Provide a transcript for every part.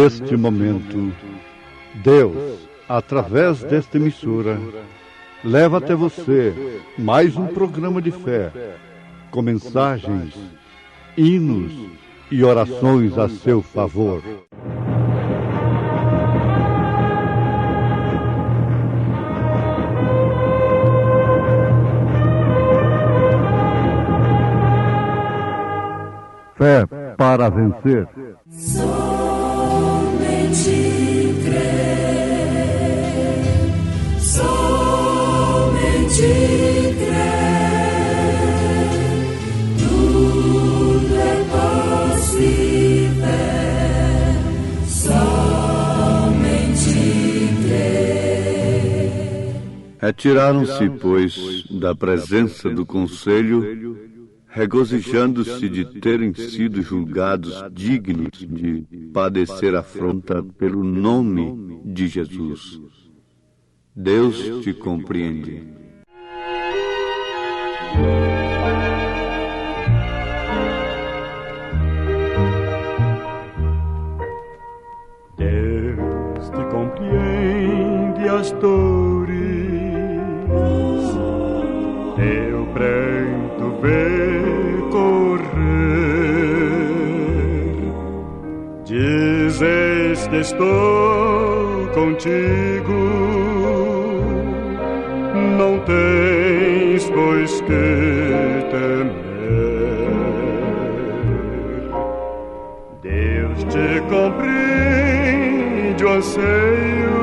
neste momento, Deus, através desta emissora, leva até você mais um programa de fé, com mensagens, hinos e orações a seu favor. Fé para vencer. Somente crer, somente crer, tudo é possível, somente crer. Retiraram-se, pois, da presença do conselho, regozijando-se de terem sido julgados dignos de padecer afronta pelo nome de Jesus. Deus te compreende. Deus te compreende as dores, teu pranto vê correr, dizes que estou contigo, não tens pois que temer. Deus te compreende o anseio,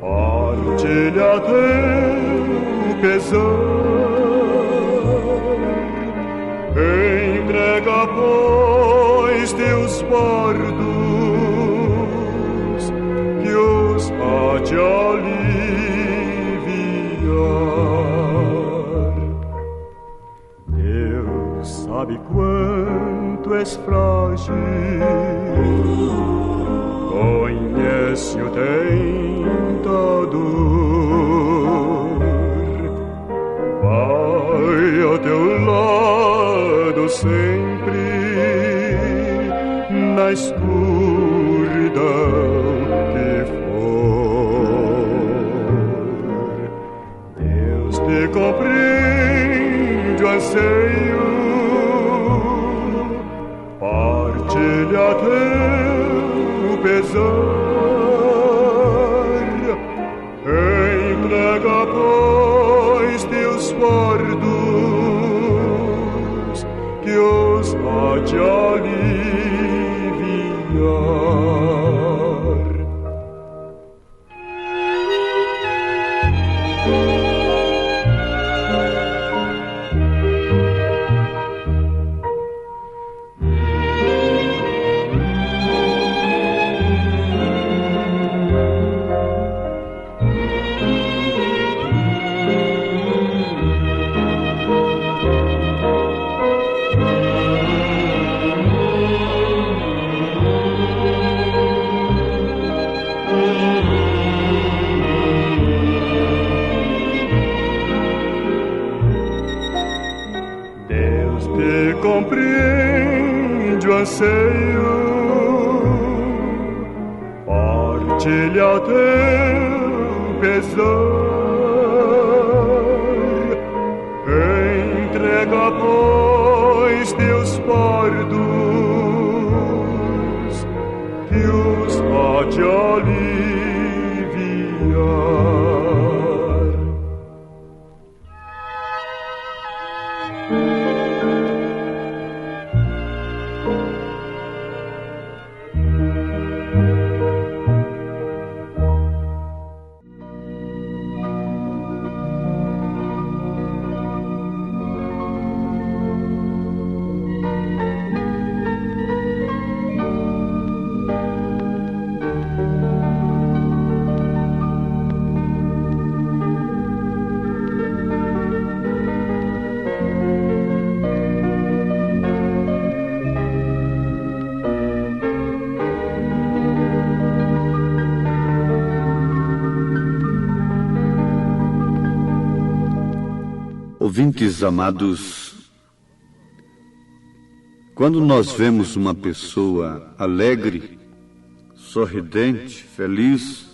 partilha teu pesar, entrega, pois, teus fardos, que os há de aliviar. Deus sabe quanto és frágil, conhece o tentador, vai ao teu lado sempre, na escuridão que for. Deus te compreende o anseio, partilha teu pesar, entrega, pois, teus fardos, que os há de aliviar. Compreende o anseio, partilha teu pesar, entrega, pois, teus fardos, que os há de aliviar. Ouvintes amados, Quando nós vemos uma pessoa alegre, sorridente, feliz,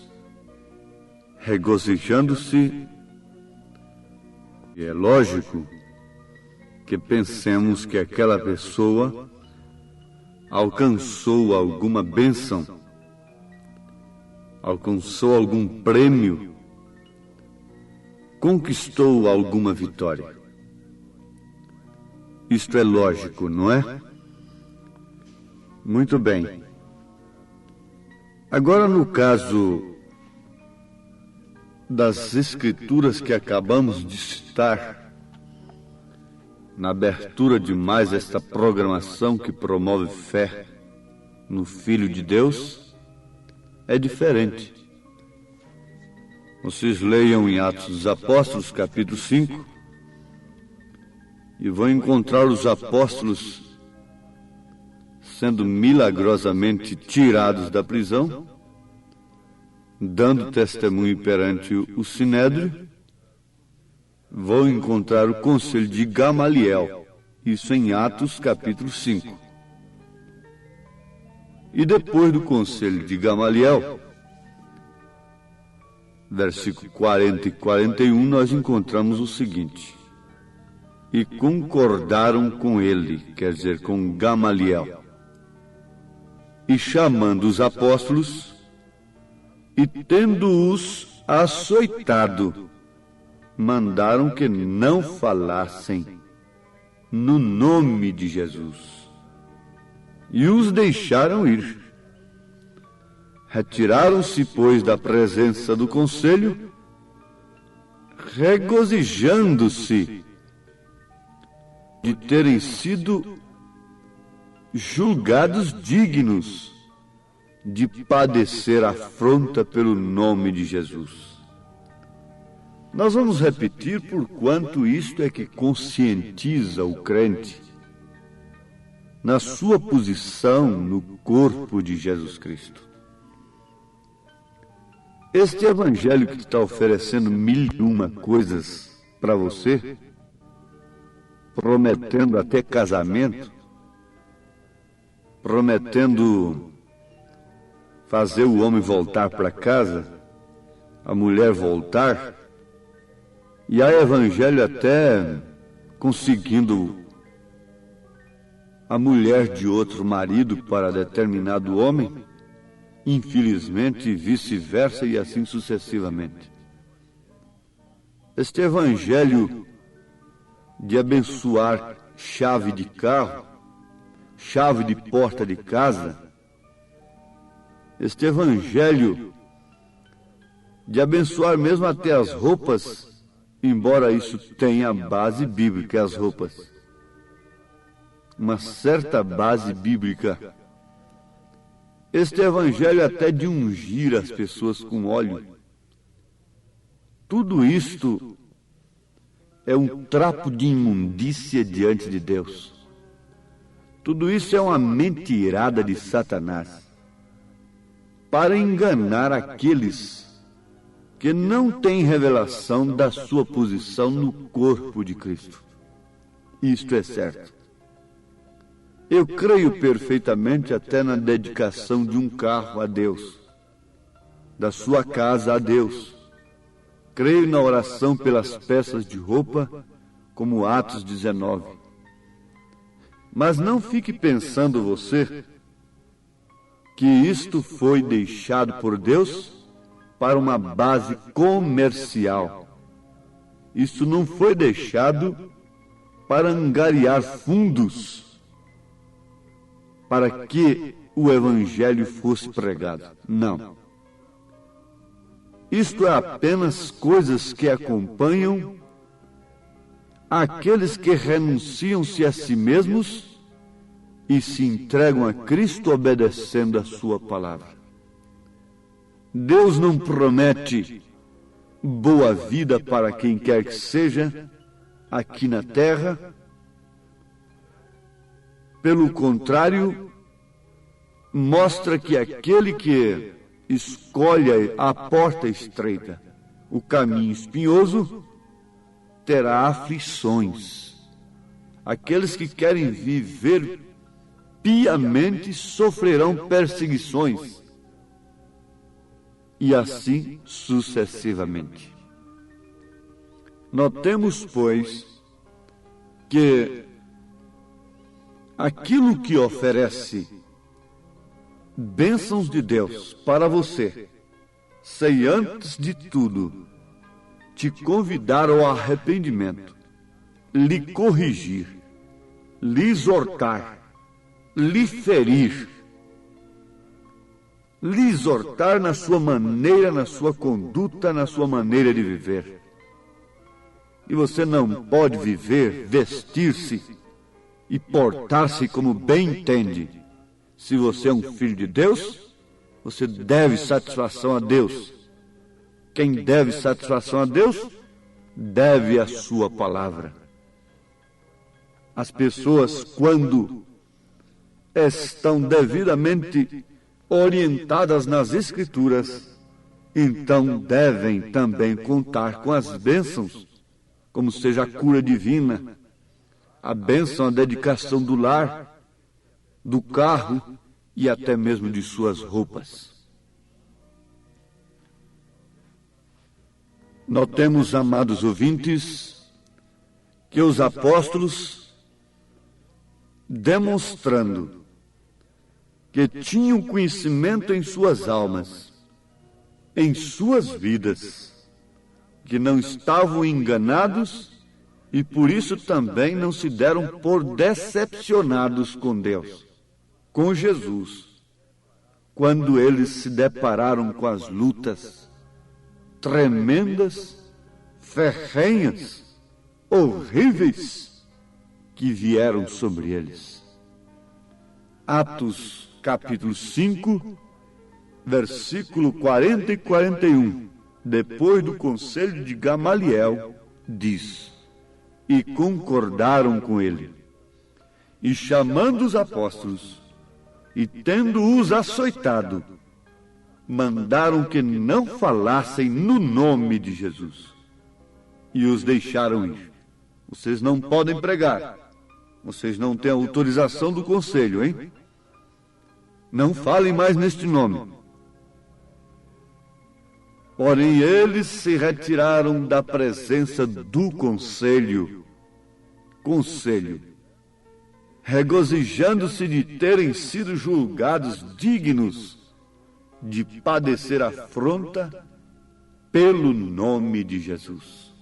regozijando-se, é lógico que pensemos que aquela pessoa alcançou alguma bênção, alcançou algum prêmio, conquistou alguma vitória. Isto é lógico, não é? Muito bem. Agora, no caso das escrituras que acabamos de citar, na abertura de mais esta programação que promove fé no Filho de Deus, é diferente. Vocês leiam em Atos dos Apóstolos, capítulo 5, e vão encontrar os apóstolos sendo milagrosamente tirados da prisão, dando testemunho perante o Sinédrio. Vão encontrar o conselho de Gamaliel, isso em Atos capítulo 5. E depois do conselho de Gamaliel, versículo 40 e 41, nós encontramos o seguinte: e concordaram com ele, quer dizer, com Gamaliel, e chamando os apóstolos, e tendo-os açoitado, mandaram que não falassem no nome de Jesus, e os deixaram ir. Retiraram-se, pois, da presença do conselho, regozijando-se de terem sido julgados dignos de padecer afronta pelo nome de Jesus. Nós vamos repetir por quanto isto é que conscientiza o crente na sua posição no corpo de Jesus Cristo. Este evangelho que está oferecendo 1001 coisas para você, prometendo até casamento, prometendo fazer o homem voltar para casa, a mulher voltar, e há evangelho até conseguindo a mulher de outro marido para determinado homem, infelizmente vice-versa e assim sucessivamente. Este evangelho de abençoar chave de carro, chave de porta de casa, este evangelho de abençoar mesmo até as roupas, embora isso tenha base bíblica, as roupas, uma certa base bíblica. Este evangelho até de ungir as pessoas com óleo, tudo isto é um trapo de imundícia diante de Deus. Tudo isso é uma mentirada de Satanás para enganar aqueles que não têm revelação da sua posição no corpo de Cristo. Isto é certo. Eu creio perfeitamente até na dedicação de um carro a Deus, da sua casa a Deus. Creio na oração pelas peças de roupa, como Atos 19. Mas não fique pensando você que isto foi deixado por Deus para uma base comercial. Isso não foi deixado para angariar fundos para que o evangelho fosse pregado. Não. Isto é apenas coisas que acompanham aqueles que renunciam-se a si mesmos e se entregam a Cristo obedecendo a sua palavra. Deus não promete boa vida para quem quer que seja aqui na terra. Pelo contrário, mostra que aquele que escolhe a porta estreita, o caminho espinhoso, terá aflições. Aqueles que querem viver piamente sofrerão perseguições, e assim sucessivamente. Notemos, pois, que aquilo que oferece bênçãos de Deus para você, sem antes de tudo te convidar ao arrependimento, lhe corrigir, lhe exortar, lhe ferir, lhe exortar na sua maneira, na sua conduta, na sua maneira de viver. E você não pode viver, vestir-se e portar-se como bem entende. Se você é um filho de Deus, você deve satisfação a Deus. Quem deve satisfação a Deus, deve a sua palavra. As pessoas, quando estão devidamente orientadas nas Escrituras, então devem também contar com as bênçãos, como seja a cura divina, a bênção, a dedicação do lar, do carro e até mesmo de suas roupas. Notemos, amados ouvintes, que os apóstolos, demonstrando que tinham conhecimento em suas almas, em suas vidas, que não estavam enganados e por isso também não se deram por decepcionados com Deus, com Jesus, quando eles se depararam com as lutas tremendas, ferrenhas, horríveis que vieram sobre eles. Atos capítulo 5, versículo 40 e 41, depois do conselho de Gamaliel, diz: e concordaram com ele, e chamando os apóstolos, e tendo-os açoitado, mandaram que não falassem no nome de Jesus, e os deixaram ir. Vocês não podem pregar, vocês não têm autorização do conselho, hein? Não falem mais neste nome. Porém, eles se retiraram da presença do conselho, regozijando-se de terem sido julgados dignos de padecer afronta pelo nome de Jesus.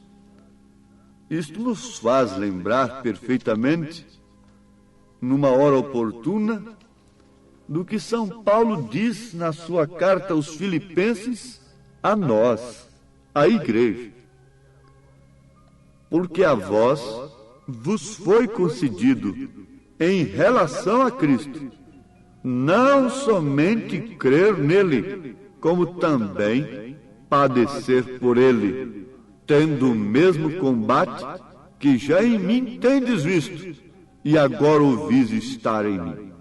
Isto nos faz lembrar perfeitamente, numa hora oportuna, do que São Paulo diz na sua carta aos Filipenses, a nós, a igreja. Porque a vós vos foi concedido, em relação a Cristo, não somente crer nele, como também padecer por ele, tendo o mesmo combate que já em mim tendes visto, e agora ouvis estar em mim.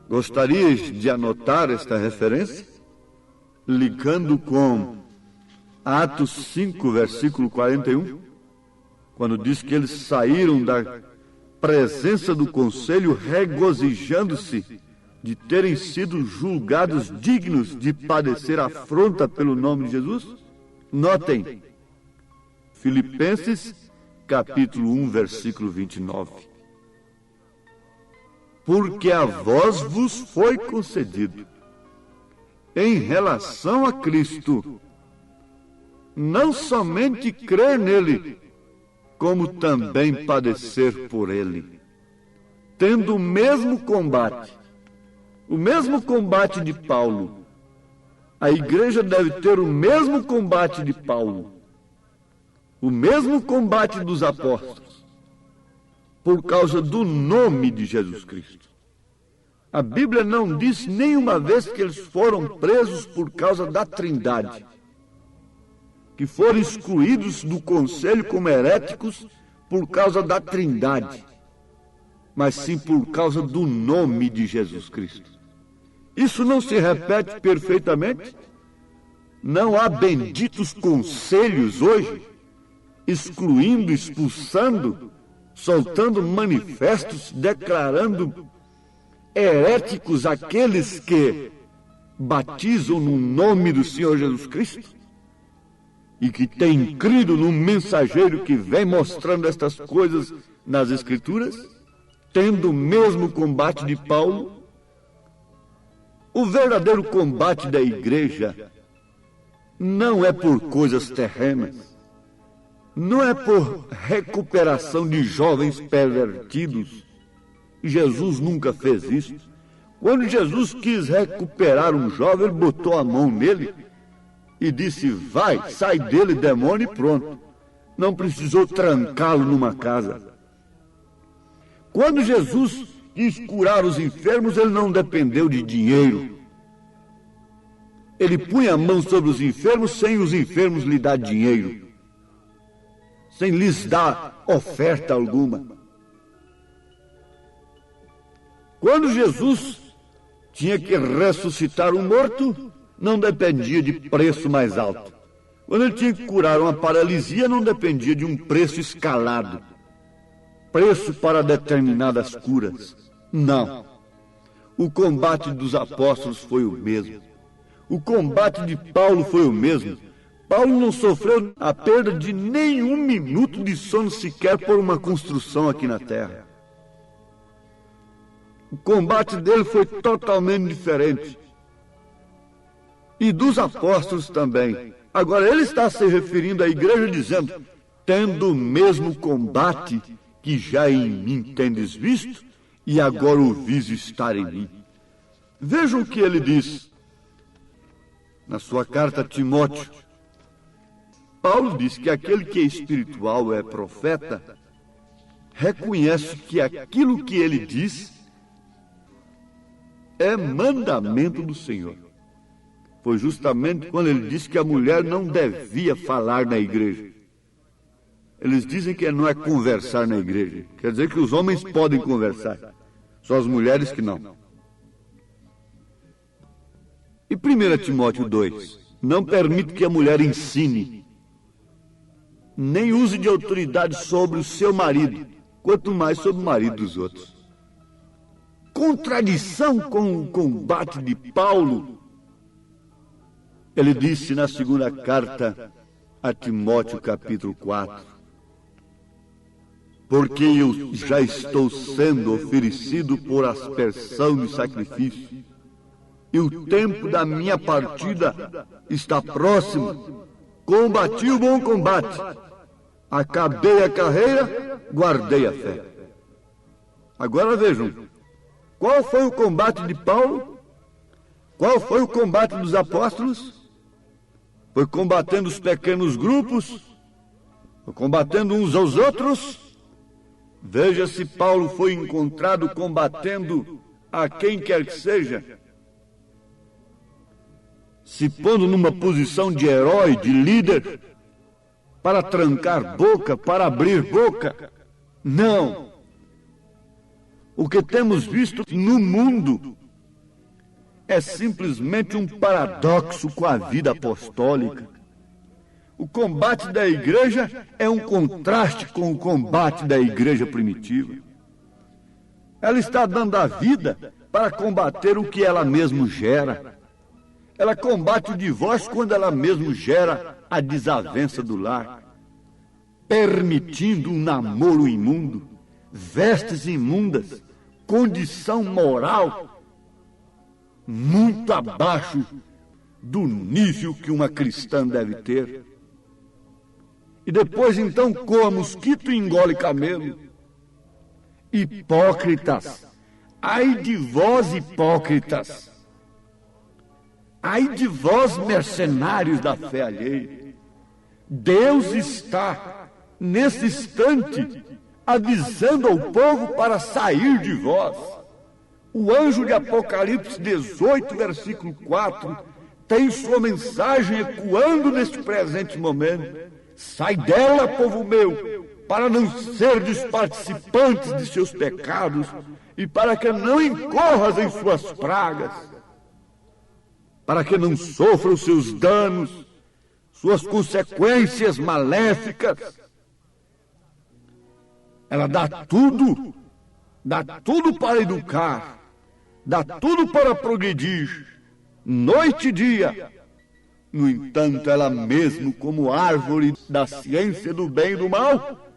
Gostarias de anotar esta referência? Ligando com Atos 5, versículo 41, quando diz que eles saíram da presença do conselho regozijando-se de terem sido julgados dignos de padecer afronta pelo nome de Jesus? Notem, Filipenses, capítulo 1, versículo 29. Porque a vós vos foi concedido, em relação a Cristo, não somente crer nele, como também padecer por ele, tendo o mesmo combate de Paulo. A igreja deve ter o mesmo combate de Paulo, o mesmo combate dos apóstolos, por causa do nome de Jesus Cristo. A Bíblia não diz nenhuma vez que eles foram presos por causa da Trindade, que foram excluídos do conselho como heréticos por causa da Trindade, mas sim por causa do nome de Jesus Cristo. Isso não se repete perfeitamente? Não há benditos conselhos hoje, excluindo, expulsando, soltando manifestos, declarando heréticos aqueles que batizam no nome do Senhor Jesus Cristo e que têm crido num mensageiro que vem mostrando estas coisas nas Escrituras, tendo o mesmo combate de Paulo? O verdadeiro combate da igreja não é por coisas terrenas, não é por recuperação de jovens pervertidos. Jesus nunca fez isso. Quando Jesus quis recuperar um jovem, ele botou a mão nele e disse: vai, sai dele, demônio, e pronto. Não precisou trancá-lo numa casa. Quando Jesus quis curar os enfermos, ele não dependeu de dinheiro. Ele punha a mão sobre os enfermos sem os enfermos lhe dar dinheiro, sem lhes dar oferta alguma. Quando Jesus tinha que ressuscitar um morto, não dependia de preço mais alto. Quando ele tinha que curar uma paralisia, não dependia de um preço escalado, preço para determinadas curas. Não. O combate dos apóstolos foi o mesmo. O combate de Paulo foi o mesmo. Paulo não sofreu a perda de nenhum minuto de sono sequer por uma construção aqui na terra. O combate dele foi totalmente diferente. E dos apóstolos também. Agora, ele está se referindo à igreja dizendo: tendo o mesmo combate que já em mim tendes visto, e agora ouvis estar em mim. Vejam o que ele diz na sua carta a Timóteo. Paulo diz que aquele que é espiritual, é profeta, reconhece que aquilo que ele diz é mandamento do Senhor. Foi justamente quando ele disse que a mulher não devia falar na igreja. Eles dizem que não é conversar na igreja. Quer dizer que os homens podem conversar, só as mulheres que não. E 1 Timóteo 2, não permite que a mulher ensine, nem use de autoridade sobre o seu marido, quanto mais sobre o marido dos outros. Contradição com o combate de Paulo. Ele disse na segunda carta a Timóteo, capítulo 4, porque eu já estou sendo oferecido por aspersão de sacrifício, e o tempo da minha partida está próximo. Combati o bom combate, acabei a carreira, guardei a fé. Agora vejam, qual foi o combate de Paulo? Qual foi o combate dos apóstolos? Foi combatendo os pequenos grupos? Foi combatendo uns aos outros? Veja se Paulo foi encontrado combatendo a quem quer que seja, se pondo numa posição de herói, de líder, para trancar boca, para abrir boca. Não. O que temos visto no mundo é simplesmente um paradoxo com a vida apostólica. O combate da igreja é um contraste com o combate da igreja primitiva. Ela está dando a vida para combater o que ela mesma gera. Ela combate o divórcio quando ela mesma gera a desavença do lar, permitindo um namoro imundo, vestes imundas, condição moral muito abaixo do nível que uma cristã deve ter. E depois então coa mosquito e engole camelo. Hipócritas, ai de vós hipócritas! Ai de vós, mercenários da fé alheia! Deus está, nesse instante, avisando ao povo para sair de vós. O anjo de Apocalipse 18, versículo 4, tem sua mensagem ecoando neste presente momento. Sai dela, povo meu, para não serdes participantes de seus pecados e para que não incorras em suas pragas, para que não sofra os seus danos, suas consequências maléficas. Ela dá tudo para educar, dá tudo para progredir, noite e dia. No entanto, ela mesmo, como árvore da ciência do bem e do mal,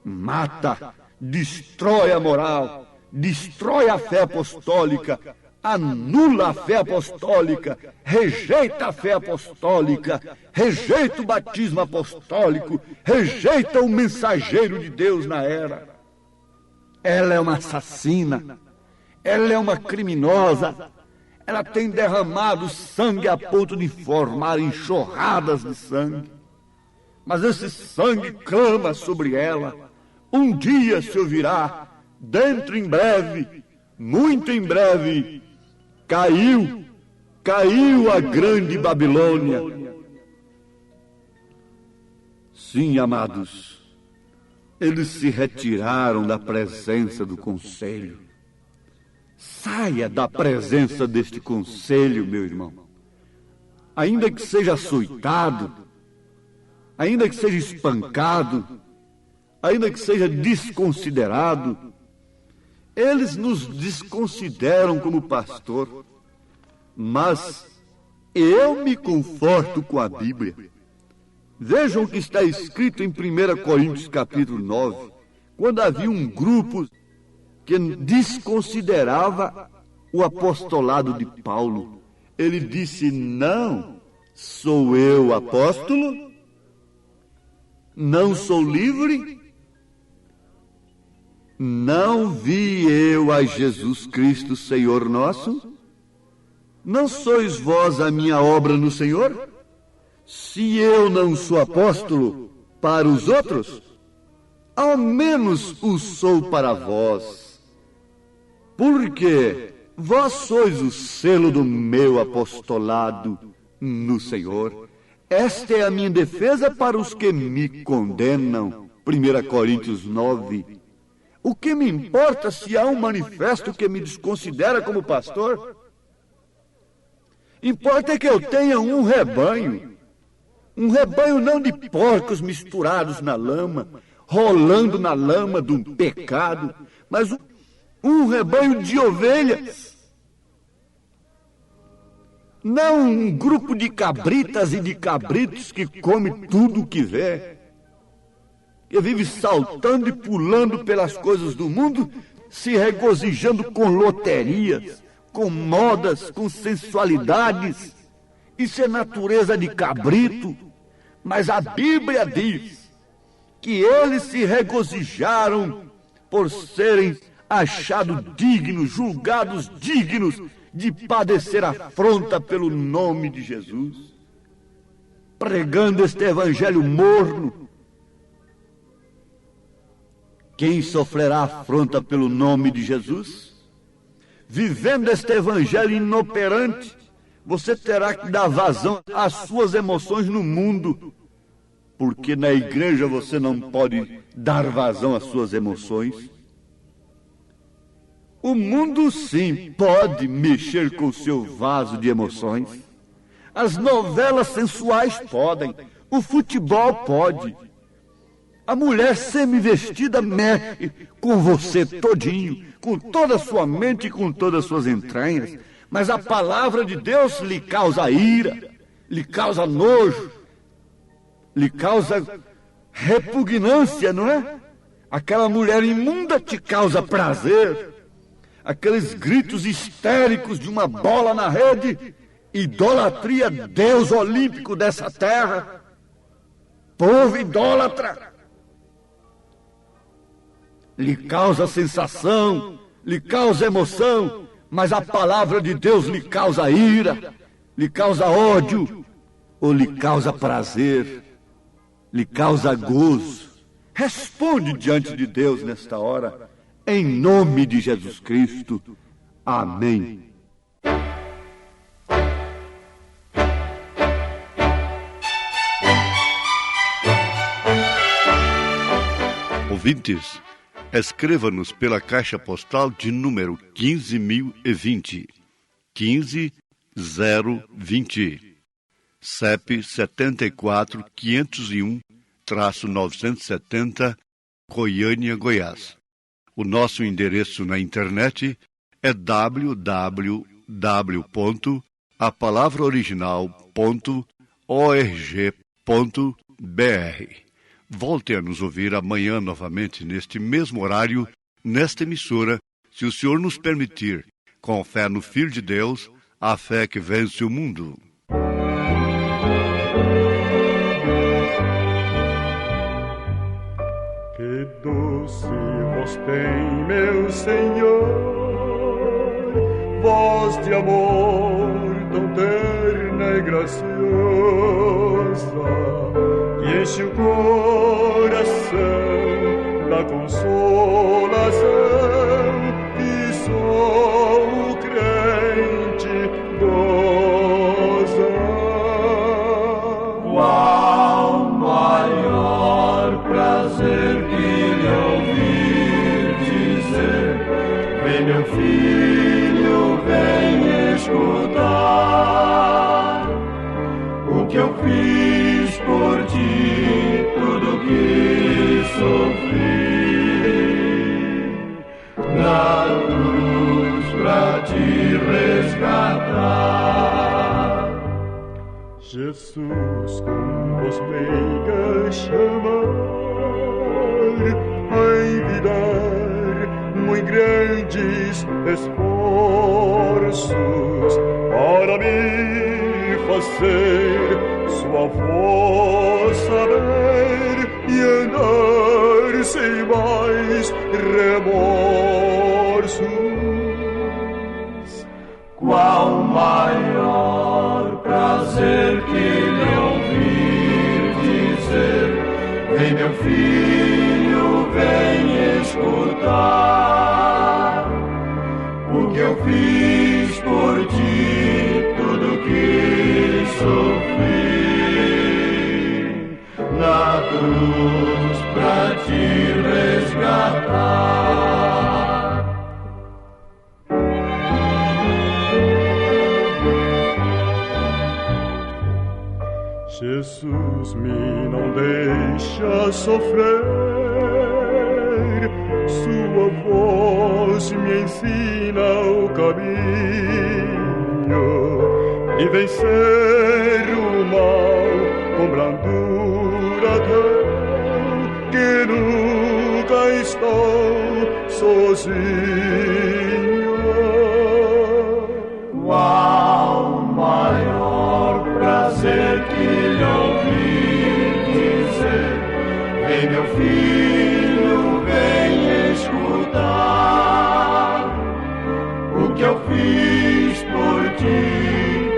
mata, destrói a moral, destrói a fé apostólica, anula a fé apostólica, rejeita a fé apostólica, rejeita o batismo apostólico, rejeita o mensageiro de Deus na era. Ela é uma assassina, ela é uma criminosa, ela tem derramado sangue a ponto de formar enxurradas de sangue. Mas esse sangue clama sobre ela. Um dia se ouvirá, dentro em breve, muito em breve, caiu a grande Babilônia. Sim, amados, eles se retiraram da presença do conselho. Saia da presença deste conselho, meu irmão. Ainda que seja açoitado, ainda que seja espancado, ainda que seja desconsiderado, eles nos desconsideram como pastor. Mas eu me conforto com a Bíblia. Vejam o que está escrito em 1 Coríntios capítulo 9, quando havia um grupo que desconsiderava o apostolado de Paulo. Ele disse: não, sou eu apóstolo? Não sou livre? Não vi eu a Jesus Cristo, Senhor nosso? Não sois vós a minha obra no Senhor? Se eu não sou apóstolo para os outros, ao menos o sou para vós. Porque vós sois o selo do meu apostolado no Senhor. Esta é a minha defesa para os que me condenam. 1 Coríntios 9. O que me importa se há um manifesto que me desconsidera como pastor? Importa que eu tenha um rebanho não de porcos misturados na lama, rolando na lama do pecado, mas um rebanho de ovelhas. Não um grupo de cabritas e de cabritos que come tudo o que vê, que vive saltando e pulando pelas coisas do mundo, se regozijando com loterias, com modas, com sensualidades. Isso é natureza de cabrito. Mas a Bíblia diz que eles se regozijaram por serem achados dignos, julgados dignos de padecer afronta pelo nome de Jesus, pregando este evangelho morno. Quem sofrerá afronta pelo nome de Jesus? Vivendo este evangelho inoperante, você terá que dar vazão às suas emoções no mundo, porque na igreja você não pode dar vazão às suas emoções. O mundo, sim, pode mexer com o seu vaso de emoções. As novelas sensuais podem, o futebol pode. A mulher semi-vestida mexe com você todinho, com toda a sua mente e com todas as suas entranhas. Mas a palavra de Deus lhe causa ira, lhe causa nojo, lhe causa repugnância, não é? Aquela mulher imunda te causa prazer. Aqueles gritos histéricos de uma bola na rede, idolatria, Deus olímpico dessa terra, povo idólatra, lhe causa sensação, lhe causa emoção, mas a palavra de Deus lhe causa ira, lhe causa ódio, ou lhe causa prazer, lhe causa gozo. Responde diante de Deus nesta hora, em nome de Jesus Cristo. Amém. Ouvintes, escreva-nos pela caixa postal de número 15.020, 15020, CEP 74.501-970, Goiânia, Goiás. O nosso endereço na internet é www.apalavraoriginal.org.br. Volte a nos ouvir amanhã novamente, neste mesmo horário, nesta emissora, se o Senhor nos permitir, com fé no Filho de Deus, a fé que vence o mundo. Que doce voz tem, meu Senhor, voz de amor tão terna e graciosa, que enche o coração da consolação que só o crente goza. Qual maior prazer que lhe ouvir dizer: vem, meu filho, vem escutar o que eu fiz por ti, tudo que sofri na cruz pra te resgatar. Jesus com voz meiga chamar a envidar muito grandes esforços para me fazer sua voz saber e andar sem mais remorsos. Qual maior prazer que lhe ouvir dizer: vem, meu filho, vem escutar o que eu fiz por ti, tudo que sofri na cruz pra te resgatar. Jesus me não deixa sofrer, sua voz me ensina o caminho e vencer o mal com brandura tão que nunca estou sozinho. Qual maior prazer que lhe ouvir dizer: vem, meu filho, vem escutar o que eu fiz por ti,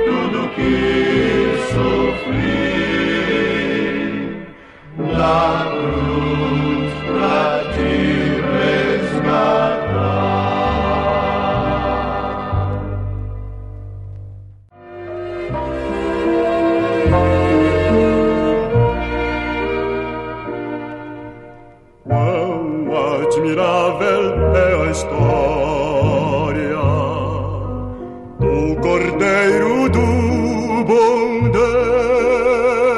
tudo que sofri na cruz pra te resgatar. Admirável é a história do Cordeiro do bom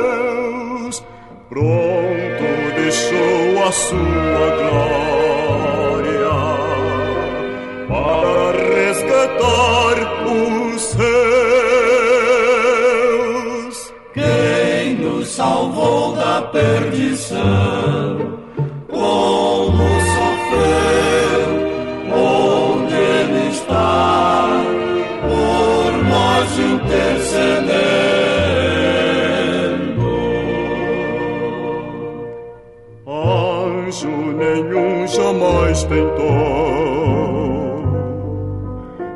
Deus, pronto deixou a sua glória para resgatar os seus. Quem nos salvou da perdição, como sofreu, onde ele está, por nós intercedendo. Anjo nenhum jamais tentou,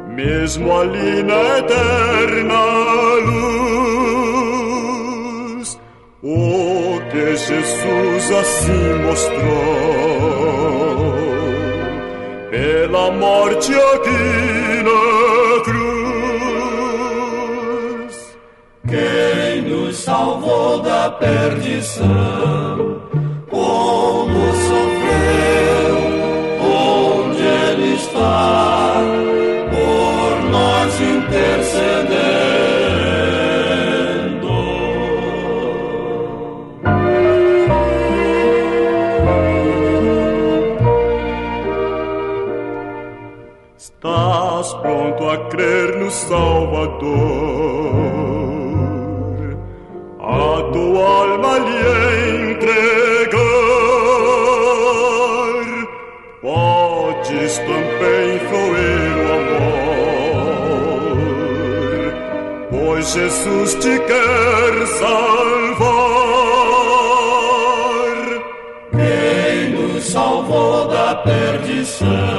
mesmo ali na eterna luz, o que Jesus assim mostrou pela morte aqui na cruz. Quem nos salvou da perdição, como sofreu, onde ele está, por nós intercedendo. Está crer no Salvador. A tua alma lhe entregar, podes também fluir o amor, pois Jesus te quer salvar. Quem nos salvou da perdição